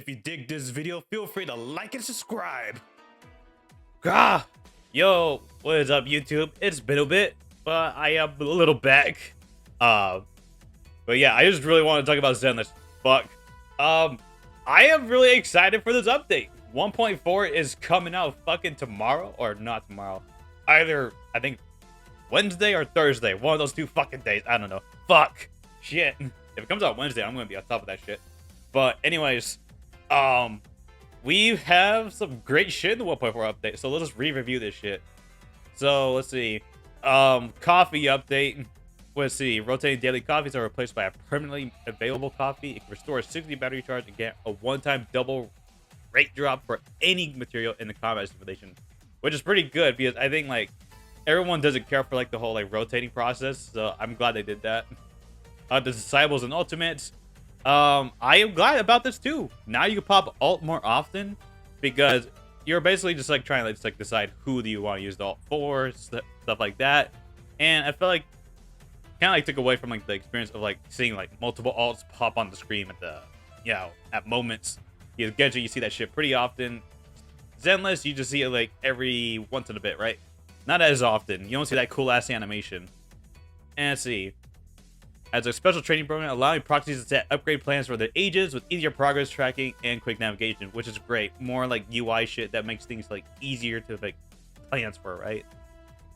If you dig this video, feel free to like and subscribe. Ah, yo, what is up, YouTube? It's been a bit, but I am a little back. Uh, but yeah, I just really want to talk about Zenless. Fuck. I am really excited for this update. 1.4 is coming out fucking tomorrow, or not tomorrow. Either, I think, Wednesday or Thursday. One of those two fucking days. I don't know. Fuck. Shit. If it comes out Wednesday, I'm gonna be on top of that shit. But anyways, we have some great shit in the 1.4 update, so let's just re-review this shit. So let's see. Coffee update. Let's see. Rotating daily coffees are replaced by a permanently available coffee. It can restore 60 battery charge and get a one-time double rate drop for any material in the combat simulation, which is pretty good because I think like everyone doesn't care for like the whole like rotating process, so I'm glad they did that. The disciples and ultimates. I am glad about this too. Now you can pop alt more often because you're basically just like trying to just like decide who do you want to use the alt for, stuff like that. And I feel like kind of like took away from like the experience of like seeing like multiple alts pop on the screen at the at moments. You get you see that shit pretty often. Zenless, you just see it like every once in a bit, right? Not as often. You don't see that cool ass animation. And let's see. As a special training program, allowing proxies to set upgrade plans for their ages with easier progress tracking and quick navigation, which is great. More like UI shit that makes things like easier to like plans for, right?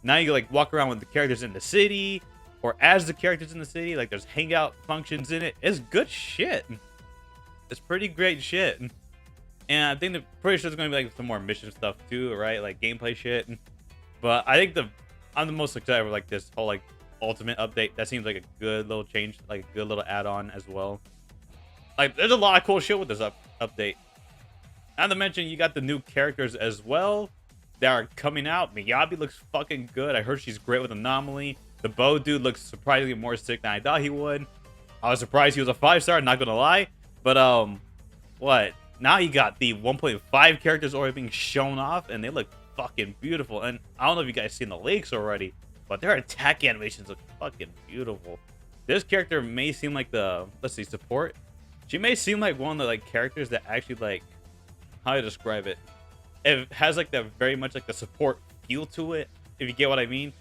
Now you can like walk around with the characters in the city or as the characters in the city. Like there's hangout functions in it. It's good shit. It's pretty great shit. And I think pretty sure there's gonna be like some more mission stuff too, right? Like gameplay shit. But I think I'm the most excited for like this whole like ultimate update. That seems like a good little change, like a good little add-on as well. Like there's a lot of cool shit with this update. Not to mention you got the new characters as well that are coming out. Miyabi looks fucking good. I heard she's great with Anomaly. The bow dude looks surprisingly more sick than I thought he would. I was surprised he was a 5-star, not gonna lie. But what? Now you got the 1.5 characters already being shown off, and they look fucking beautiful. And I don't know if you guys seen the leaks already, but their attack animations look fucking beautiful. This character may seem like the, let's see, support. She may seem like one of the like characters that actually like, how to describe it? It has like the very much like the support feel to it, if you get what I mean.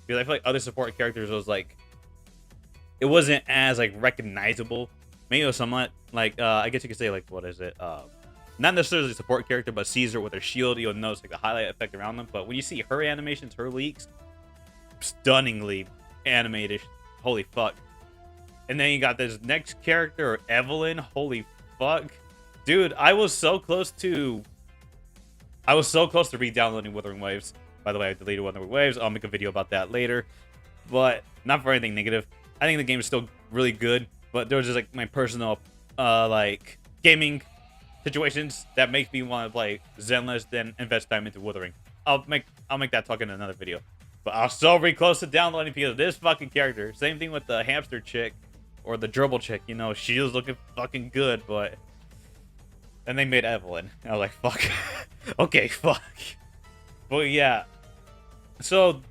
Because I feel like other support characters was like, it wasn't as like recognizable. Maybe it was somewhat like, I guess you could say like, what is it? Not necessarily a support character, but Caesar with her shield, you'll notice like the highlight effect around them. But when you see her animations, her leaks, stunningly animated. Holy fuck. And then you got this next character, Evelyn. Holy fuck. Dude, I was so close to re-downloading Wuthering Waves. By the way, I deleted Wuthering Waves. I'll make a video about that later. But not for anything negative. I think the game is still really good. But there was just like my personal like gaming situations that make me want to play Zenless, then invest time into Wuthering. I'll make that talk in another video. But I was so very close to downloading because of this fucking character. Same thing with the hamster chick or the gerbil chick. You know, she was looking fucking good, but then they made Evelyn. I was like, fuck. Okay, fuck. But yeah. So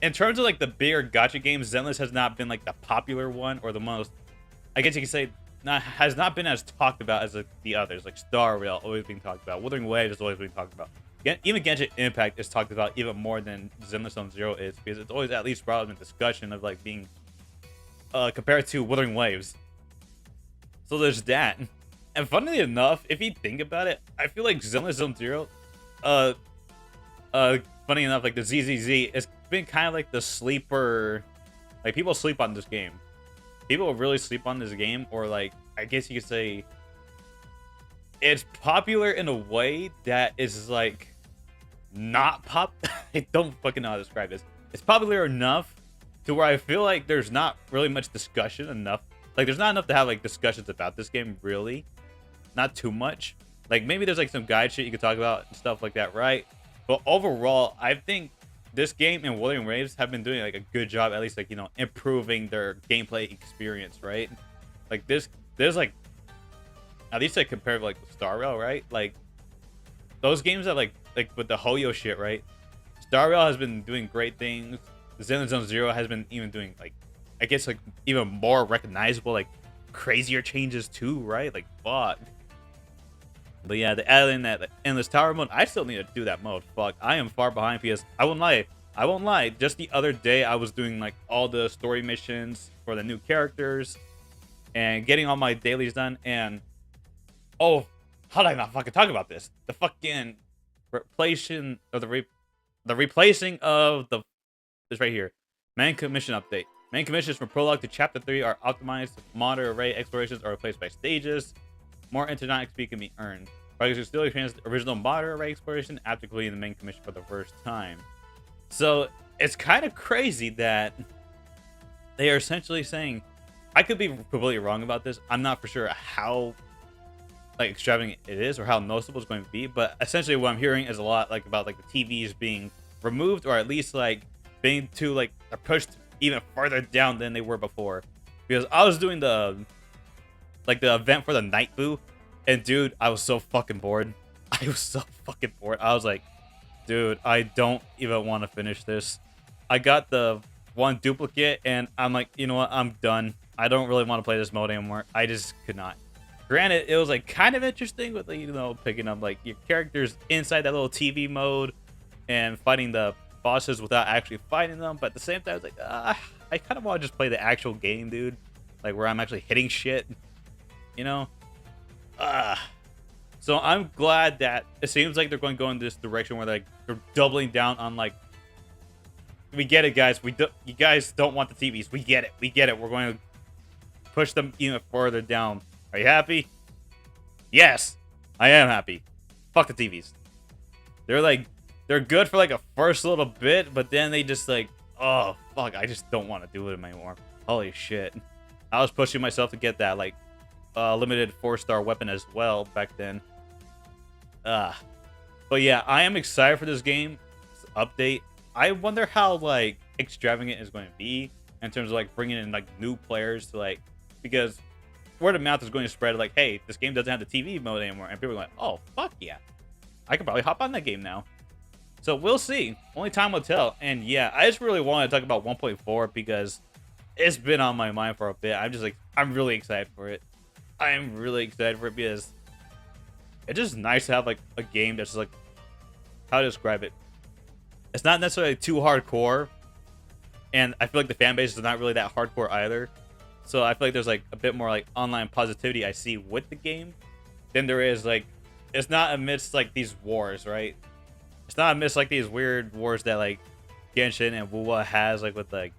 in terms of like the bigger gacha games, Zenless has not been like the popular one or the most, I guess you could say, has not been as talked about as the others. Like Star Rail always being talked about. Wuthering Waves is always being talked about. Even Genshin Impact is talked about even more than Zenless Zone Zero is, because it's always at least brought up in discussion of like being compared to Wuthering Waves. So there's that. And funnily enough, if you think about it, I feel like Zenless Zone Zero, funny enough, like the ZZZ, it's been kind of like the sleeper. Like people sleep on this game. People really sleep on this game, or like I guess you could say it's popular in a way that is like not pop. I don't fucking know how to describe this. It's popular enough to where I feel like there's not really much discussion enough. Like there's not enough to have like discussions about this game, really. Not too much. Like maybe there's like some guide shit you could talk about and stuff like that, right? But overall, I think this game and Wuthering Waves have been doing like a good job, at least like, you know, improving their gameplay experience, right? Like there's like, at least like compared to like Star Rail, right? Like those games that like with the Hoyo shit, right? Star Rail has been doing great things. Zenless Zone Zero has been even doing like, I guess like even more recognizable, like crazier changes too, right? Like fuck. But yeah, the add-in that endless tower mode, I still need to do that mode. Fuck, I am far behind because I won't lie. I won't lie. Just the other day, I was doing like all the story missions for the new characters and getting all my dailies done. And oh, how did I not fucking talk about this? The fucking replacing of the replacing of the this right here. Main commission update. Main commissions from prologue to chapter 3 are optimized. Modern array explorations are replaced by stages. More internet XP can be earned. Players who still experience the original modern array exploration after completing the main commission for the first time. So it's kind of crazy that they are essentially saying, I could be completely wrong about this. I'm not for sure how like extravagant it is or how noticeable it's going to be, but essentially what I'm hearing is a lot like about like the TVs being removed or at least like being too like are pushed even further down than they were before. Because I was doing the event for the night boo, and dude, I was so fucking bored. I was so fucking bored. I was like, dude, I don't even want to finish this. I got the one duplicate and I'm like, you know what, I'm done. I don't really want to play this mode anymore. I just could not. Granted, it was like kind of interesting with, you know, picking up like your characters inside that little TV mode and fighting the bosses without actually fighting them. But at the same time, I was like, I kind of want to just play the actual game, dude. Like where I'm actually hitting shit, you know? So I'm glad that it seems like they're going to go in this direction where they're doubling down on like, we get it, guys. You guys don't want the TVs. We get it. We get it. We're going to push them even further down. Are you happy? Yes, I am happy. Fuck the TVs. They're good for like a first little bit, but then they just like, oh fuck, I just don't want to do it anymore. Holy shit. I was pushing myself to get that like limited 4-star weapon as well back then. But yeah, I am excited for this game update. I wonder how like extravagant it's going to be in terms of like bringing in like new players to like, because word of mouth is going to spread like, hey, this game doesn't have the TV mode anymore, and people are like, oh fuck yeah, I could probably hop on that game now. So we'll see. Only time will tell. And yeah, I just really want to talk about 1.4 because it's been on my mind for a bit. I'm really excited for it. I am really excited for it because it's just nice to have like a game that's just like, how to describe it. It's not necessarily too hardcore, and I feel like the fan base is not really that hardcore either. So I feel like there's like a bit more like online positivity I see with the game than there is like, it's not amidst like these wars, right? It's not amidst like these weird wars that like Genshin and WoW has like with like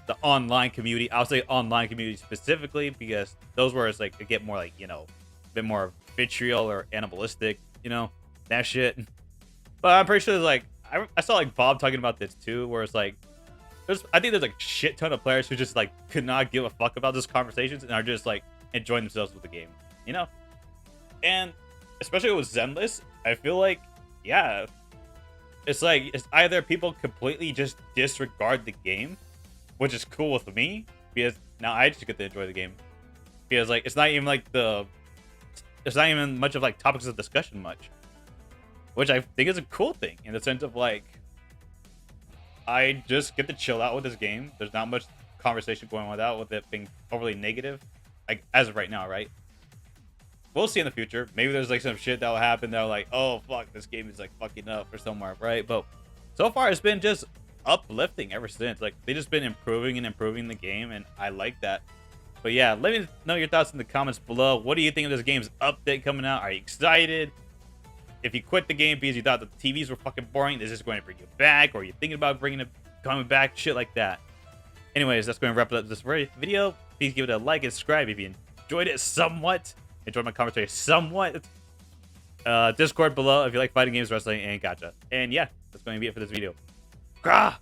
the online community. I'll say online community specifically because those where it's like it get more like, you know, a bit more vitriol or animalistic, you know, that shit. But I'm pretty sure there's like, I saw like Bob talking about this too, where it's like, I think there's like shit ton of players who just like could not give a fuck about these conversations and are just like enjoying themselves with the game, you know? And especially with Zenless, I feel like, yeah, it's like, it's either people completely just disregard the game, which is cool with me, because now I just get to enjoy the game. Because like, it's not even much of like topics of discussion much. Which I think is a cool thing in the sense of like, I just get to chill out with this game. There's not much conversation going without with it being overly negative, like as of right now, right? We'll see in the future. Maybe there's like some shit that will happen that will like, oh fuck, this game is like fucking up or somewhere, right? But so far it's been just uplifting ever since. Like they just been improving and improving the game, and I like that. But yeah, let me know your thoughts in the comments below. What do you think of this game's update coming out? Are you excited? If you quit the game because you thought the TVs were fucking boring, is this going to bring you back? Or are you thinking about coming back? Shit like that. Anyways, that's going to wrap up this video. Please give it a like and subscribe if you enjoyed it somewhat. Enjoyed my commentary somewhat. Discord below if you like fighting games, wrestling, and gacha. And yeah, that's going to be it for this video. Grah!